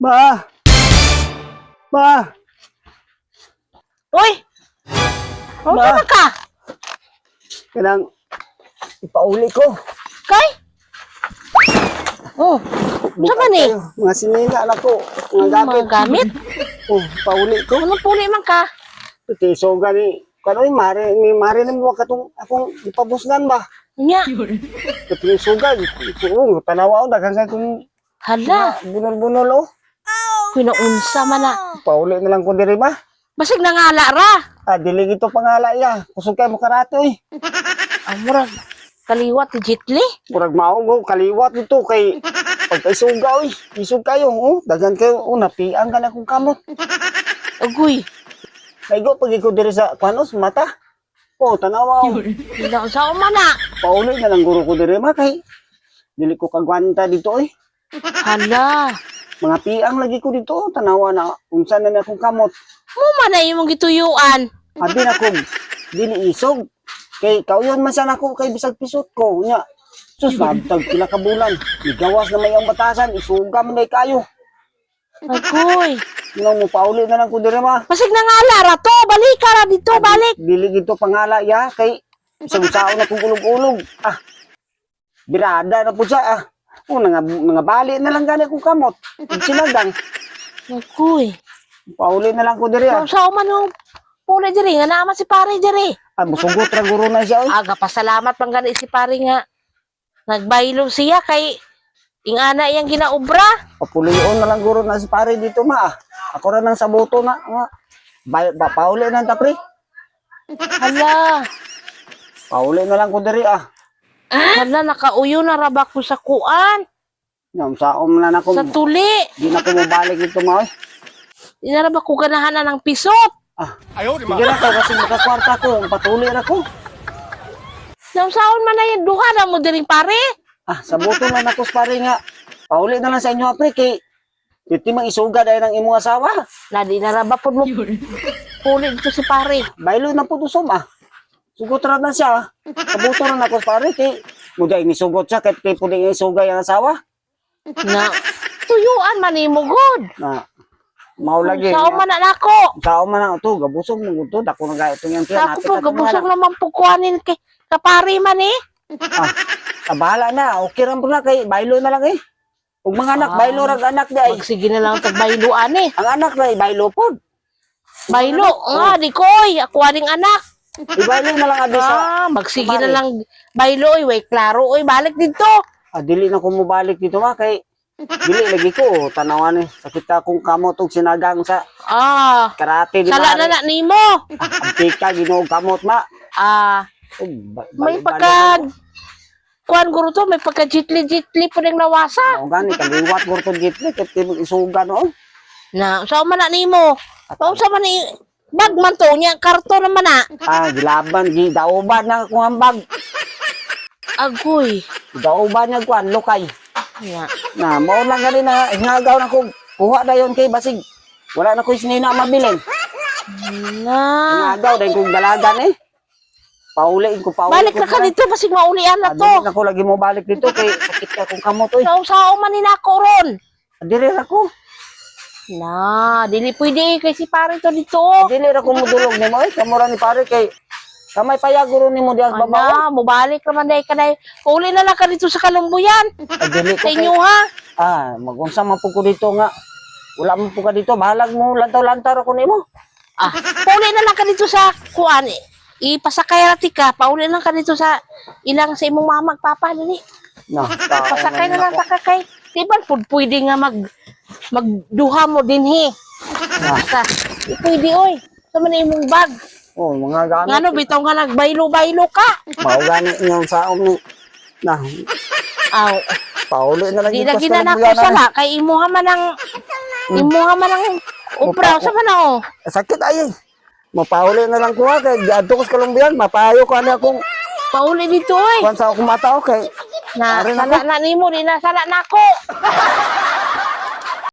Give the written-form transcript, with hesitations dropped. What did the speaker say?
Ma! Ma! Uy! Oh, Ma! tama ka! Kanang ipauli ko. Kay? Oh, sa ba ni? Mga sinina na ko. Mga gamit. Mga gamit? Oh, pauli ko. Ano puli man ka? Iti so gani. Kanoy mari na mo katong akong ipabusgan ba. Nya, Iti sugal. Oo, tanawa ko daghang kung hala, bunol-bunol oh. pinaunsa man na. Pauli na lang ko diri ba. Basig nangala ra. Ah, dili gito pangala ya. Kusog kay mo karate oy. Amurag, kaliwat ti Jitli. Murag maong kaliwat dito kay pagkaisuga oy. Isog kayo oh. Daghan kayo oh, napiang ka na kung kamot. Agoy, Naigo pag ikaw diri sa panos mata. Oh, tanawa oh. ilang sa umana. Pauli na lang guro ko diri ma kay dili ko kagwanta dito oy. Hala, Mga piang lagi ko dito, tanawa na unsa na akong kamot. mo man na imong gituyuan. Abi na ko dili isog. Kay kauyon man sana ako kay bisag pisot ko nya. Sus mabtag pila ka bulan. Igawas na may ang batasan, isuga man day kayo. Agoy, Nang mo pauli na lang ko diri ma. basig nangala ra to. Balik ka ra dito, balik. Dili gito pangala ya kay isang sao na kong ulog-ulog. Ah. Birada na po siya ah. Oh, bali na lang gani akong kamot. Sinagang. Agoy, Pauli na lang ko diri ah. sa uman no. Puli diri nga naman si pare diri. Ah, musugot ra guro na siya oy. Aga pasalamat pang gani si pare nga. Nagbaylo siya kay ingana iyang ginaobra. Papulion na lang guro na si pare dito ma. Ako ra nang sabuto na nga. Pauli na ta pre. Hala, Pauli na lang ko diri ah. hala nakauyo na rabak ko sa kuan, Nyam saom na nako. sa tuli. Di na ko mabalik dito ma oy. Inarabak ko ganahan na ng pisot. Ah. Sige na ko kasi makakwarta ko, patuloy na ko. Saon man na yan, duha na mo diring pare. Ah, sabuto na nako sa pare nga. Pauli na lang sa inyo pre kay iti mang isuga dahil ng imong asawa. Ladi naraba po mo. Puli dito si pare. Baylo na po tusom ah. Sugot ra na siya. Sabuto na nako sa pare kay muday ni sugot siya kay pwede isuga yung asawa. Na, tuyuan man ni mo good. Na mao lagi. Saon man na nako. Sao man ang to, gabusog mo to, dako na gaito yan siya. Ako po, gabusog naman po kuhanin kay kapari man eh. Ah, bahala na, okay ram po na kay baylo na lang eh. Ug mga anak, Ah. baylo rag anak di ay. Magsige na lang tagbayloan eh. Ang anak na baylo pod. Baylo, nga, di koy, ako aning anak. Ibaylo na lang abi sa. Ah, magsige na lang baylo, way klaro, oy, balik dito. Ah, dili na ko mobalik dito ma kay dili lagi ko tanawan eh. Sakit akong kamot og sinagang sa Ah, karate di sala na mari. na nimo. Antika ginog kamot ma. Ah, Ug may pagka kuan guro to, may pagka jitli po ning nawasa. O gani kaliwat gurtod gitli ket tibok isuga no. Na, sa man na nimo. Sa man ni bag man to nya, karto naman na. Ah, gilaban gidauban na akong hambag. Agoy. Gidauban nga kuan lokay. Nya. Na mao lang gani na hingagaw na ko kuha dayon kay basig wala na ko sinina mabilin. Na. Hingagaw dayon kong dalagan eh. Pauli ko pauli. Balik na ka dito, basig maulian na to. Dili na ko lagi mo balik dito kay sakit ka kung kamot oy. Sao man ni nako ron. Dili ra ko. Na, dili pwede kay si pare to dito. Dili ra ko modulog nimo oy. Kamura ni pare kay kamay payaguro nimo dias babaw. Ana, mubalik naman day ka day. Uli na lang ka dito sa Kalumbuyan. Dili ko Sa kay inyo ha. magunsa man po ko dito nga. Wala mo po ka dito, bahalag mo lantaw-lantaw ako nimo. Ah, pauli na lang ka dito sa kuan. Ipasakay rati ka, pauli lang ka dito sa ilang sa imong mama papa dali. No, Pasakay na lang ta kay. Di ba pwede nga magduha mo dinhi. Sa, pwede oy. Sa man imong bag. Oh, mga gamit. Ngano bitaw nga nagbaylo-baylo ka. Mao gani yung saom ni. Na, Aw, pauli na lang di yung lagi na nako Kalumbuyanan. sala kay imuha man ang ubra sa man oh. Sakit ay. Mapauli na lang ko ha kay adto ko sa Kalumbiyan, mapayo ko ani akong Pauli dito oy. kuan sa akong mata okay. Na Ari sala na nimo di na sala nako.